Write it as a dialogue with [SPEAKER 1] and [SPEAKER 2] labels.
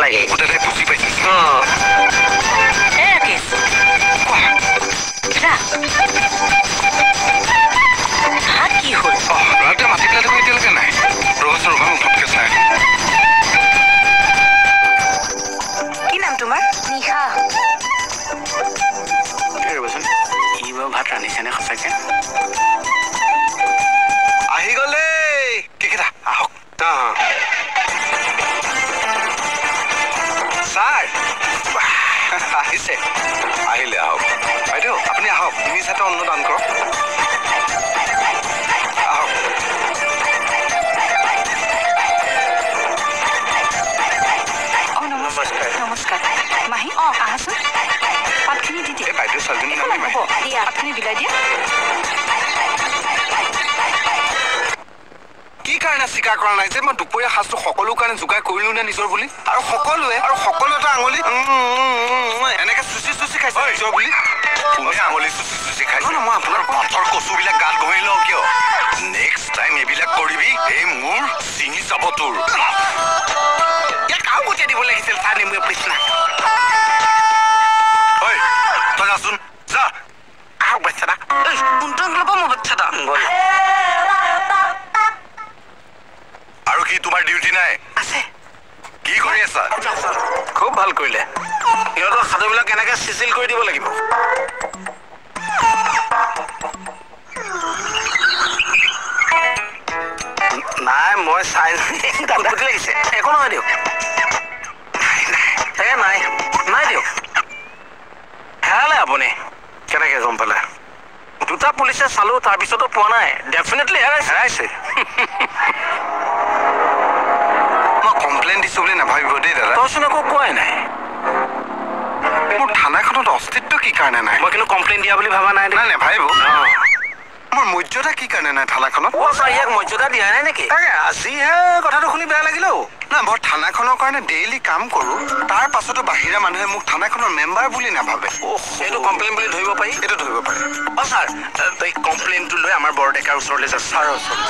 [SPEAKER 1] নালাগে
[SPEAKER 2] ওটাতে বুজি পাইছে
[SPEAKER 3] ৰাকেশ হাত কি হ'ল
[SPEAKER 2] ল'ৰাটোৱে মাতি পেলাই দেখোন এতিয়ালৈকে নাই ৰবাচোন ৰবা মোক ফটকে চাই
[SPEAKER 3] কি নাম তোমাৰ
[SPEAKER 1] নিশা
[SPEAKER 2] ৰবাচোন ই বাৰু ভাত ৰান্ধিছেনে সঁচাকে আহি গ'লে কেকেইটা আহক ছাৰ আহিছে আহিলে আহক বাইদেউ আপুনি আহক নিজ হাতে অন্ন দান কৰক আহক
[SPEAKER 3] নমস্কাৰ নমস্কাৰ মাহী আহাচোন পাতখিনি দি দিয়ে
[SPEAKER 2] বাইদেউ ছোৱালীজনী নাম
[SPEAKER 3] হ'ব দিয়া পাতখিনি বিলাই দিয়া
[SPEAKER 2] কি কাৰণে স্বীকাৰ কৰা নাই যে মই দুপৰীয়া সাজটো সকলো কাৰণে যোগাৰ কৰিলো নে নিজৰ বুলি আৰু সকলোৱে এটা আঙুলি এনেকে চুচি চুচি খাইছে নিজৰ বুলি তুমি আঙুলি চুচি চুচি খাইছে মই আপোনাৰ পাথৰ কচুবিলাক গাত ঘঁহি লওঁ কিয় নেক্সট টাইম এইবিলাক কৰিবি এই মোৰ চিঙি যাব তোৰ ইয়াক আৰু গোটেই দিব লাগিছিল তাৰ নেমুৱে কৃষ্ণা ঐ তই যাচোন যা আহক বাচ্চাটা কোনটো ল'ব মোৰ বাচ্চাটা আৰু কি তোমাৰ ডিউটি নাই আছে কি কৰি আছা খুব ভাল কৰিলে সিহঁতৰ সাধুবিলাক কেনেকে চিচিল কৰি দিব লাগিব নাই মই চাই লাগিছে একো নহয় দিয়ক নাই নাই দিয়ক হেৰালে আপুনি কেনেকে গম পালে দুটা পুলিচে চালো তাৰপিছতো পোৱা নাই ডেফিনেটলি হেৰাইছে মই কমপ্লেইন দিছো বুলি নাভাবিব দেই দাদা তইচোন একো কোৱাই নাই মোৰ থানাখনত অস্তিত্ব কি কাৰণে নাই মই কিন্তু কমপ্লেইন দিয়া বুলি ভাবা নাই নাই নাভাবিব মোৰ মৰ্যাদা কি কাৰণে নাই থানাখনত ইয়াক মৰ্যাদা দিয়া নাই নেকি তাকে আজিহে কথাটো শুনি বেয়া লাগিল না মই থানাখনৰ কাৰণে ডেইলি কাম কৰো তাৰ পাছতো বাহিৰা মানুহে মোক থানাখনৰ মেম্বাৰ বুলি নাভাবে এইটো কমপ্লেইন বুলি ধৰিব পাৰি এইটো ধৰিব পাৰি ছাৰ তই কমপ্লেইনটো লৈ আমাৰ বৰডেকাৰ ওচৰলৈ যা ছাৰৰ ওচৰলৈ